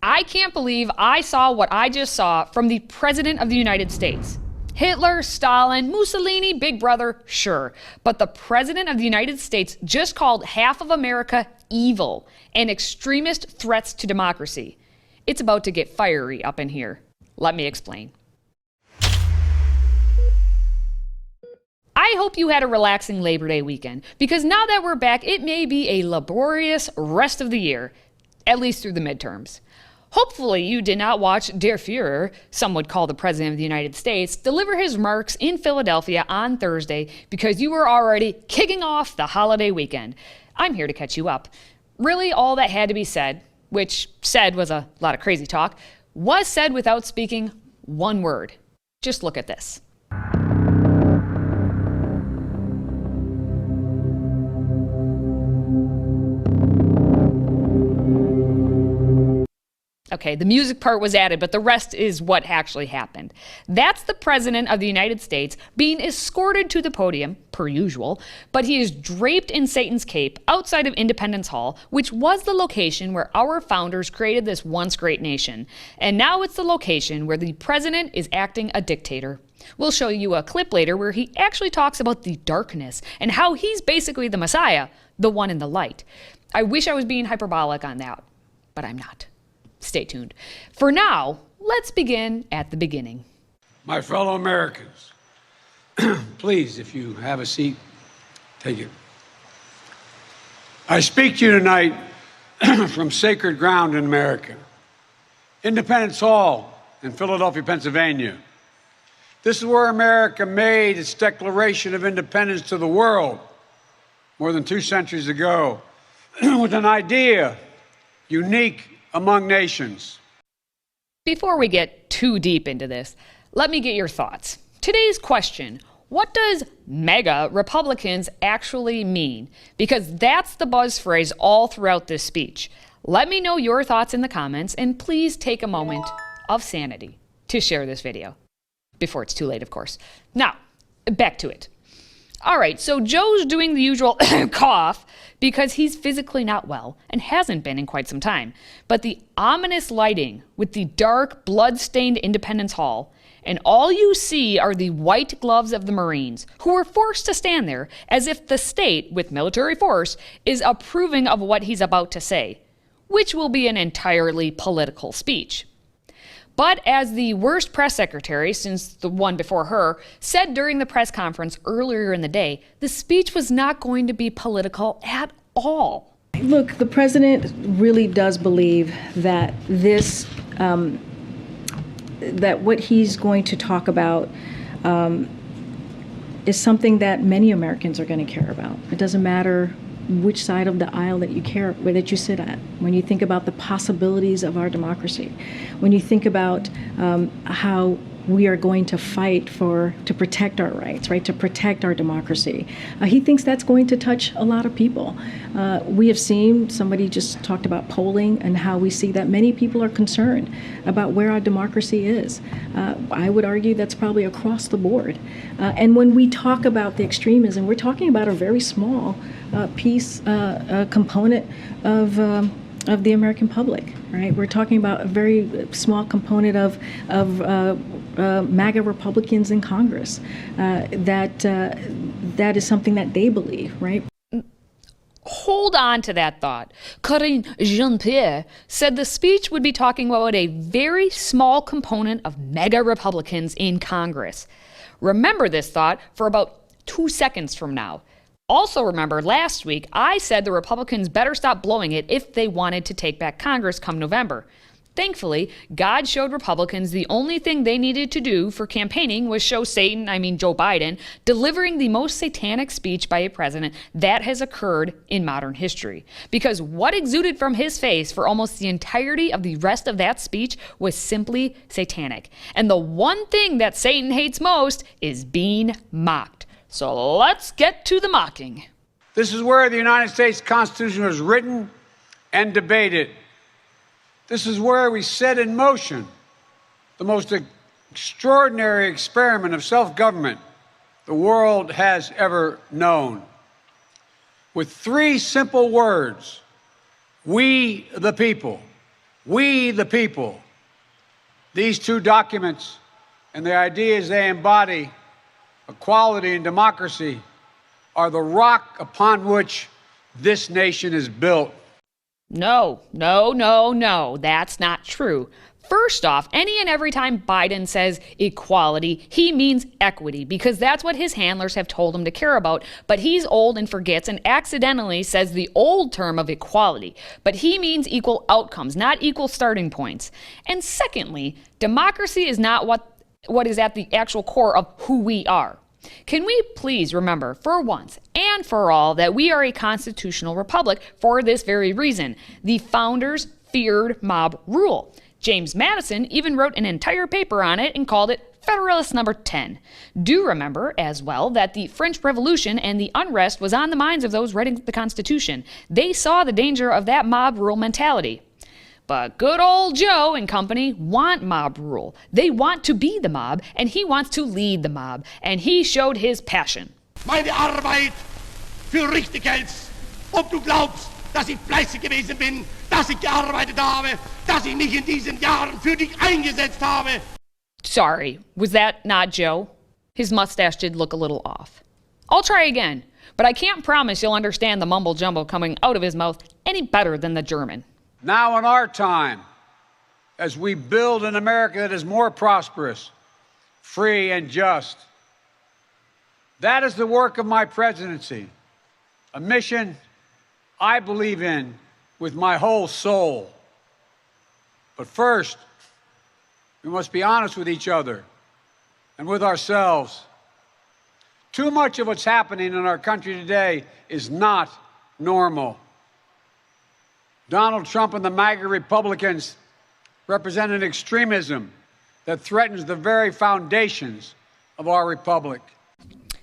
I can't believe I saw what I just saw from the President of the United States. Hitler, Stalin, Mussolini, Big Brother, sure. But the President of the United States just called half of America evil and extremist threats to democracy. It's about to get fiery up in here. Let me explain. I hope you had a relaxing Labor Day weekend, because now that we're back, it may be a laborious rest of the year, at least through the midterms. Hopefully you did not watch Der Fuhrer, some would call the President of the United States, deliver his remarks in Philadelphia on Thursday because you were already kicking off the holiday weekend. I'm here to catch you up. Really, all that had to be said, which said was a lot of crazy talk, was said without speaking one word. Just look at this. Okay, the music part was added, but the rest is what actually happened. That's the President of the United States being escorted to the podium, per usual, but he is draped in Satan's cape outside of Independence Hall, which was the location where our founders created this once great nation. And now it's the location where the President is acting a dictator. We'll show you a clip later where he actually talks about the darkness and how he's basically the Messiah, the one in the light. I wish I was being hyperbolic on that, but I'm not. Stay tuned. For now, let's begin at the beginning. My fellow Americans, please, if you have a seat, take it. I speak to you tonight from sacred ground in America, Independence Hall in Philadelphia, Pennsylvania. This is where America made its Declaration of Independence to the world more than 2 centuries ago with an idea unique among nations. Before we get too deep into this, let me get your thoughts. Today's question, what does MAGA Republicans actually mean? Because that's the buzz phrase all throughout this speech. Let me know your thoughts in the comments, and please take a moment of sanity to share this video. Before it's too late, of course. Now, back to it. All right, so Joe's doing the usual cough because he's physically not well and hasn't been in quite some time. But the ominous lighting with the dark, blood-stained Independence Hall, and all you see are the white gloves of the Marines, who were forced to stand there as if the state, with military force, is approving of what he's about to say, which will be an entirely political speech. But as the worst press secretary since the one before her said during the press conference earlier in the day, the speech was not going to be political at all. Look, the president really does believe that this, that what he's going to talk about is something that many Americans are going to care about. It doesn't matter which side of the aisle that you sit at. When you think about the possibilities of our democracy, when you think about how we are going to fight to protect our rights, right, to protect our democracy, he thinks that's going to touch a lot of people. We have seen, somebody just talked about polling and how we see that many people are concerned about where our democracy is. I would argue that's probably across the board. And when we talk about the extremism, we're talking about a very small component of the American public, right? We're talking about a very small component of MAGA Republicans in Congress. That is something that they believe, right? Hold on to that thought. Karine Jean-Pierre said the speech would be talking about a very small component of MAGA Republicans in Congress. Remember this thought for about 2 seconds from now. Also remember, last week, I said the Republicans better stop blowing it if they wanted to take back Congress come November. Thankfully, God showed Republicans the only thing they needed to do for campaigning was show Joe Biden, delivering the most satanic speech by a president that has occurred in modern history. Because what exuded from his face for almost the entirety of the rest of that speech was simply satanic. And the one thing that Satan hates most is being mocked. So let's get to the mocking. This is where the United States Constitution was written and debated. This is where we set in motion the most extraordinary experiment of self-government the world has ever known. With 3 simple words, we the people, We, the people. These two documents and the ideas they embody, equality and democracy, are the rock upon which this nation is built. No, no, no, no, that's not true. First off, any and every time Biden says equality, he means equity, because that's what his handlers have told him to care about. But he's old and forgets and accidentally says the old term of equality. But he means equal outcomes, not equal starting points. And secondly, democracy is not what is at the actual core of who we are. Can we please remember, for once and for all, that we are a constitutional republic for this very reason? The founders feared mob rule. James Madison even wrote an entire paper on it and called it Federalist Number 10. Do remember, as well, that the French Revolution and the unrest was on the minds of those writing the Constitution. They saw the danger of that mob rule mentality. But good old Joe and company want mob rule. They want to be the mob, and he wants to lead the mob. And he showed his passion. Meine Arbeit für richtig hältst. Ob du glaubst, dass ich fleißig gewesen bin, dass ich gearbeitet habe, dass ich mich in diesen Jahren für dich eingesetzt habe. Sorry, was that not Joe? His mustache did look a little off. I'll try again, but I can't promise you'll understand the mumble jumble coming out of his mouth any better than the German. Now in our time, as we build an America that is more prosperous, free, and just, that is the work of my presidency, a mission I believe in with my whole soul. But first, we must be honest with each other and with ourselves. Too much of what's happening in our country today is not normal. Donald Trump and the MAGA Republicans represent an extremism that threatens the very foundations of our republic.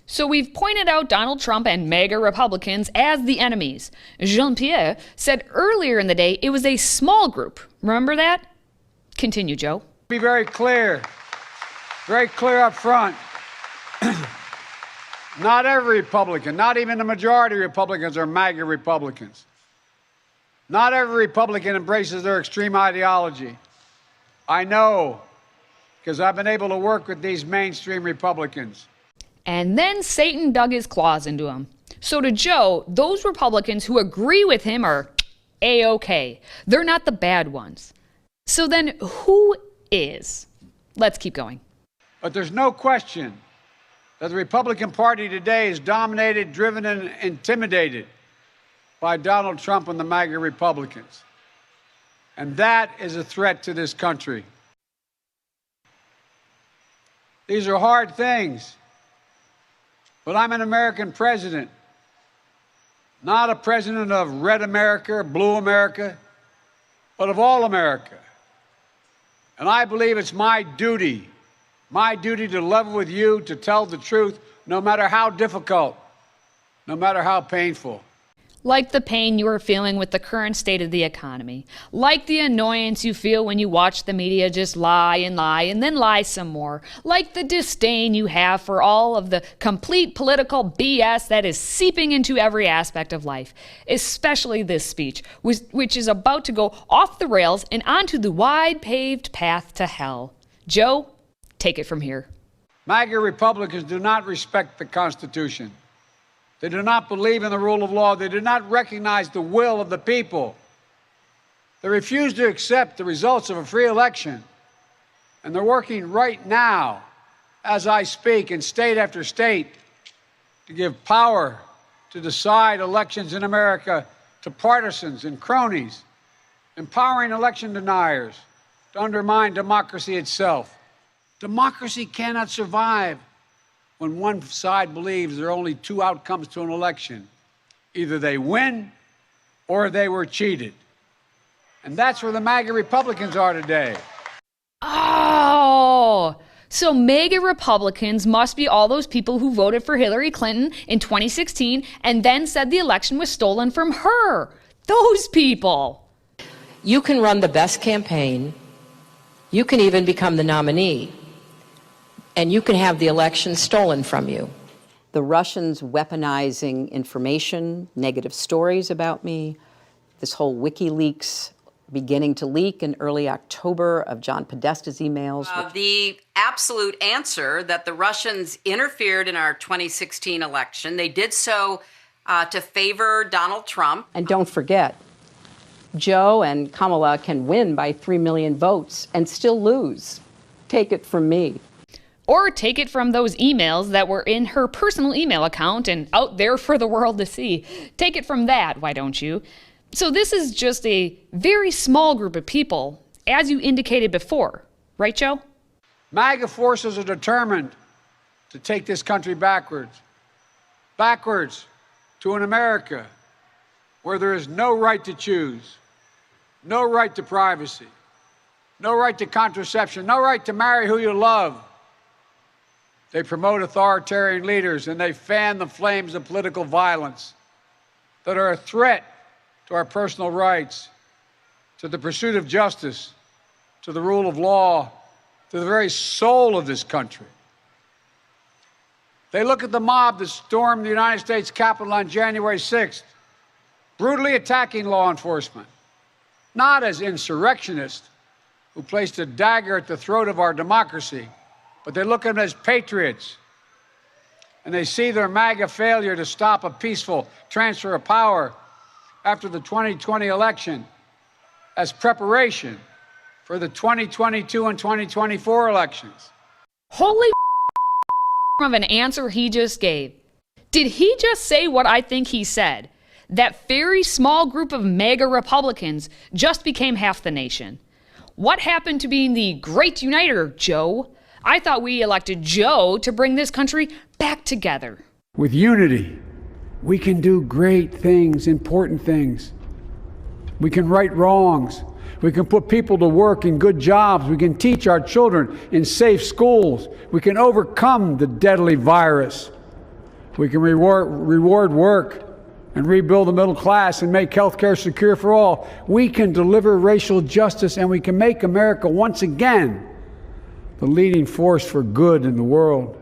So we've pointed out Donald Trump and MAGA Republicans as the enemies. Jean-Pierre said earlier in the day it was a small group. Remember that? Continue, Joe. Be very clear up front. Not every Republican, not even the majority of Republicans are MAGA Republicans. Not every Republican embraces their extreme ideology. I know, because I've been able to work with these mainstream Republicans. And then Satan dug his claws into him. So to Joe, those Republicans who agree with him are A-OK. They're not the bad ones. So then who is? Let's keep going. But there's no question that the Republican Party today is dominated, driven, and intimidated by Donald Trump and the MAGA Republicans. And that is a threat to this country. These are hard things, but I'm an American president, not a president of red America, blue America, but of all America. And I believe it's my duty to level with you, to tell the truth, no matter how difficult, no matter how painful. Like the pain you are feeling with the current state of the economy. Like the annoyance you feel when you watch the media just lie and then lie some more. Like the disdain you have for all of the complete political BS that is seeping into every aspect of life. Especially this speech, which is about to go off the rails and onto the wide paved path to hell. Joe, take it from here. MAGA Republicans do not respect the Constitution. They do not believe in the rule of law. They do not recognize the will of the people. They refuse to accept the results of a free election. And they're working right now, as I speak, in state after state, to give power to decide elections in America to partisans and cronies, empowering election deniers to undermine democracy itself. Democracy cannot survive when one side believes there are only two outcomes to an election. Either they win or they were cheated. And that's where the MAGA Republicans are today. Oh, so MAGA Republicans must be all those people who voted for Hillary Clinton in 2016 and then said the election was stolen from her. Those people. You can run the best campaign. You can even become the nominee. And you can have the election stolen from you. The Russians weaponizing information, negative stories about me, this whole WikiLeaks beginning to leak in early October of John Podesta's emails. The absolute answer that the Russians interfered in our 2016 election. They did so to favor Donald Trump. And don't forget, Joe and Kamala can win by 3 million votes and still lose. Take it from me. Or take it from those emails that were in her personal email account and out there for the world to see. Take it from that, why don't you? So this is just a very small group of people, as you indicated before. Right, Joe? MAGA forces are determined to take this country backwards. Backwards to an America where there is no right to choose, no right to privacy, no right to contraception, no right to marry who you love. They promote authoritarian leaders and they fan the flames of political violence that are a threat to our personal rights, to the pursuit of justice, to the rule of law, to the very soul of this country. They look at the mob that stormed the United States Capitol on January 6th, brutally attacking law enforcement, not as insurrectionists who placed a dagger at the throat of our democracy, but they look at them as patriots. And they see their MAGA failure to stop a peaceful transfer of power after the 2020 election as preparation for the 2022 and 2024 elections. Holy of an answer he just gave. Did he just say what I think he said? That very small group of MAGA Republicans just became half the nation. What happened to being the great uniter, Joe? I thought we elected Joe to bring this country back together. With unity, we can do great things, important things. We can right wrongs. We can put people to work in good jobs. We can teach our children in safe schools. We can overcome the deadly virus. We can reward work and rebuild the middle class and make health care secure for all. We can deliver racial justice, and we can make America once again the leading force for good in the world.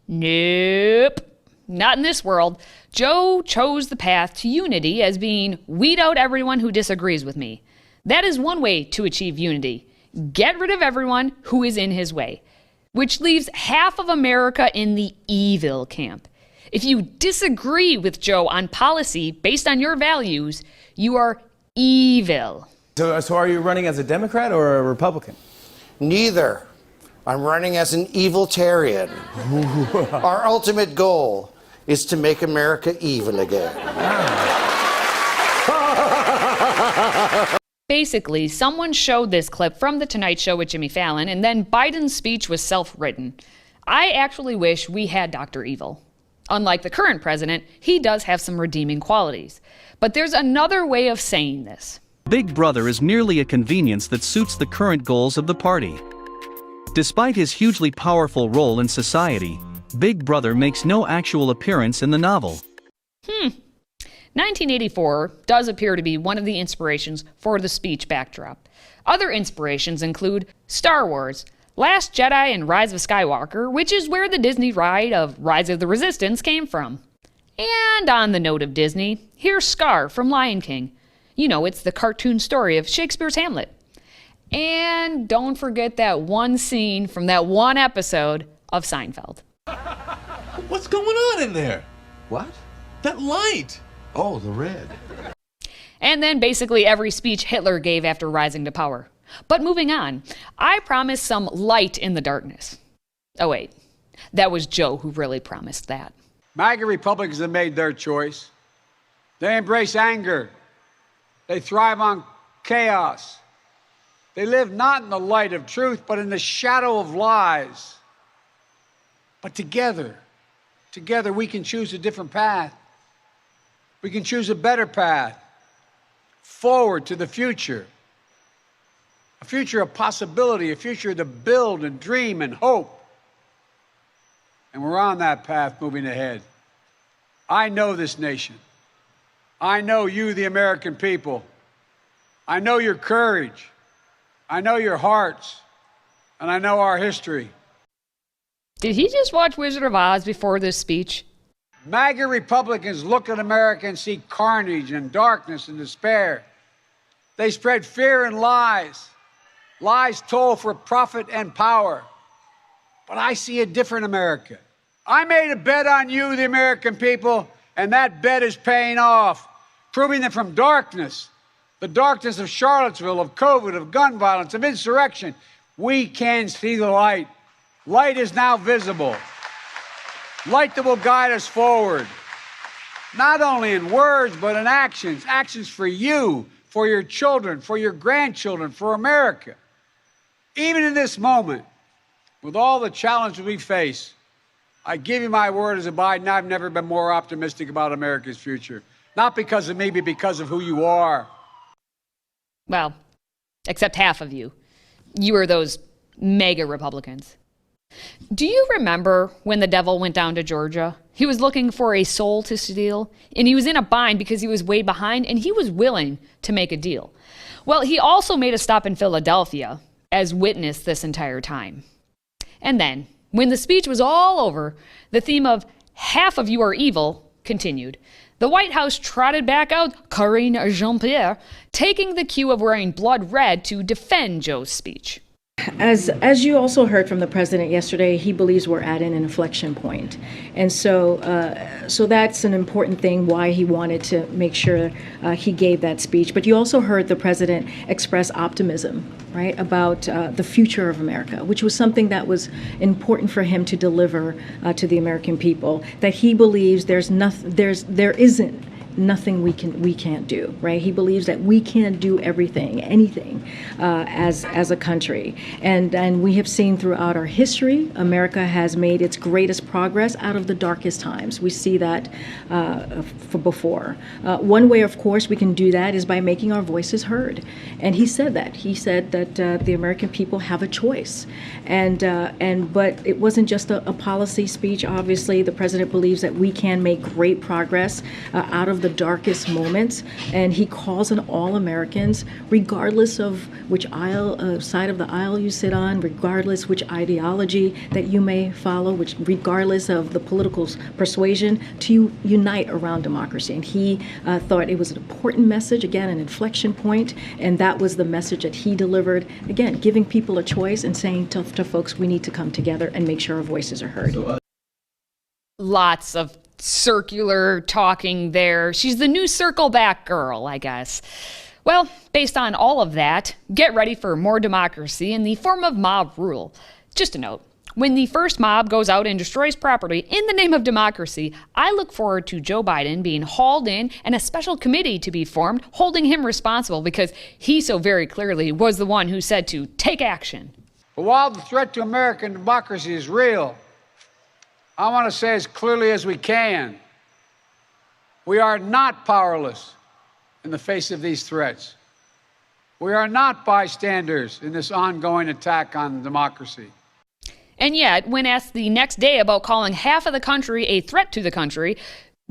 Nope. Not in this world. Joe chose the path to unity as being weed out everyone who disagrees with me. That is one way to achieve unity. Get rid of everyone who is in his way, which leaves half of America in the evil camp. If you disagree with Joe on policy based on your values, you are evil. So are you running as a Democrat or a Republican? Neither. I'm running as an eviltarian. Our ultimate goal is to make America even again. Basically, someone showed this clip from The Tonight Show with Jimmy Fallon, and then Biden's speech was self-written. I actually wish we had Dr. Evil. Unlike the current president, he does have some redeeming qualities. But there's another way of saying this. Big Brother is merely a convenience that suits the current goals of the party. Despite his hugely powerful role in society, Big Brother makes no actual appearance in the novel. 1984 does appear to be one of the inspirations for the speech backdrop. Other inspirations include Star Wars, Last Jedi and Rise of Skywalker, which is where the Disney ride of Rise of the Resistance came from. And on the note of Disney, here's Scar from Lion King. You know, it's the cartoon story of Shakespeare's Hamlet. And don't forget that one scene from that one episode of Seinfeld. What's going on in there? What? That light! Oh, the red. And then basically every speech Hitler gave after rising to power. But moving on, I promised some light in the darkness. Oh wait, that was Joe who really promised that. MAGA Republicans have made their choice. They embrace anger. They thrive on chaos. They live not in the light of truth, but in the shadow of lies. But together we can choose a different path. We can choose a better path forward to the future. A future of possibility, a future to build and dream and hope. And we're on that path moving ahead. I know this nation. I know you, the American people. I know your courage. I know your hearts. And I know our history. Did he just watch Wizard of Oz before this speech? MAGA Republicans look at America and see carnage and darkness and despair. They spread fear and lies. Lies told for profit and power. But I see a different America. I made a bet on you, the American people, and that bet is paying off, proving that from darkness, the darkness of Charlottesville, of COVID, of gun violence, of insurrection, we can see the light. Light is now visible. Light that will guide us forward, not only in words, but in actions. Actions for you, for your children, for your grandchildren, for America. Even in this moment, with all the challenges we face, I give you my word as a Biden, I've never been more optimistic about America's future. Not because of me, but because of who you are. Well, except half of you. You are those mega Republicans. Do you remember when the devil went down to Georgia? He was looking for a soul to steal, and he was in a bind because he was way behind, and he was willing to make a deal. Well, he also made a stop in Philadelphia as witness this entire time. And then, when the speech was all over, the theme of half of you are evil continued. The White House trotted back out Karine Jean-Pierre, taking the cue of wearing blood red to defend Joe's speech. As you also heard from the president yesterday, he believes we're at an inflection point. And so that's an important thing why he wanted to make sure he gave that speech. But you also heard the president express optimism, right, about the future of America, which was something that was important for him to deliver to the American people, that he believes there isn't nothing we can't do, right? He believes that we can do everything, anything, as a country. And we have seen throughout our history, America has made its greatest progress out of the darkest times. We see that for before. One way, of course, we can do that is by making our voices heard. And he said that. He said that the American people have a choice. But it wasn't just a policy speech. Obviously, the president believes that we can make great progress out of the darkest moments, and he calls on all Americans, regardless of which side of the aisle you sit on, regardless which ideology that you may follow, regardless of the political persuasion, to unite around democracy. And he thought it was an important message, again, an inflection point, and that was the message that he delivered, again, giving people a choice and saying to folks, we need to come together and make sure our voices are heard. Lots of circular talking there. She's the new circle back girl, I guess. Well, based on all of that, get ready for more democracy in the form of mob rule. Just a note, when the first mob goes out and destroys property in the name of democracy, I look forward to Joe Biden being hauled in and a special committee to be formed holding him responsible because he so very clearly was the one who said to take action. But while the threat to American democracy is real, I want to say as clearly as we can, we are not powerless in the face of these threats. We are not bystanders in this ongoing attack on democracy. And yet, when asked the next day about calling half of the country a threat to the country,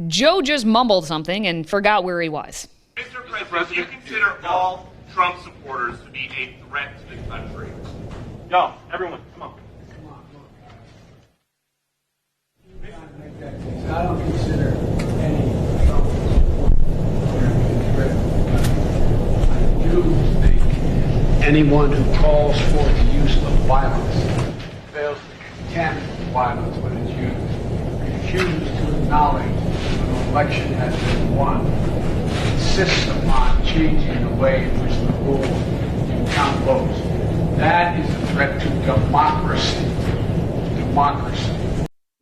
Joe just mumbled something and forgot where he was. Mr. President, do you consider all Trump supporters to be a threat to the country? Yo, everyone, come on. I don't consider any Trump supporter to be a threat. I do think anyone who calls for the use of violence fails to condemn violence when it's used, refuses to acknowledge when an election has been won, insists upon changing the way in which the rules can count votes. That is a threat to democracy. Democracy.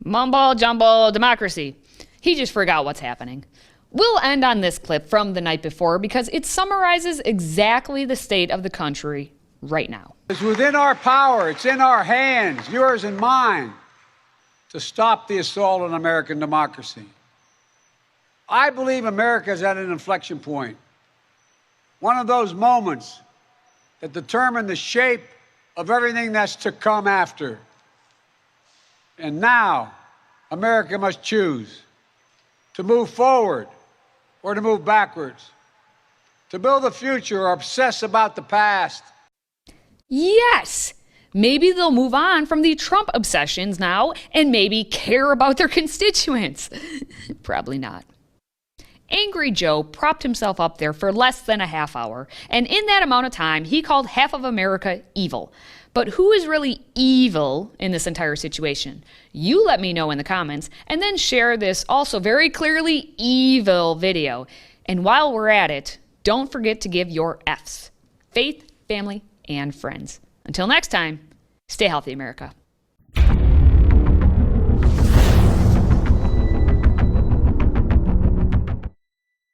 Mumble jumble democracy. He just forgot what's happening. We'll end on this clip from the night before because it summarizes exactly the state of the country right now. It's within our power, it's in our hands, yours and mine, to stop the assault on American democracy. I believe America is at an inflection point. One of those moments that determine the shape of everything that's to come after. And now, America must choose to move forward or to move backwards, to build a future or obsess about the past. Yes! Maybe they'll move on from the Trump obsessions now and maybe care about their constituents. Probably not. Angry Joe propped himself up there for less than a half hour, and in that amount of time, he called half of America evil. But who is really evil in this entire situation? You let me know in the comments, and then share this also very clearly evil video. And while we're at it, don't forget to give your F's. Faith, family, and friends. Until next time, stay healthy, America.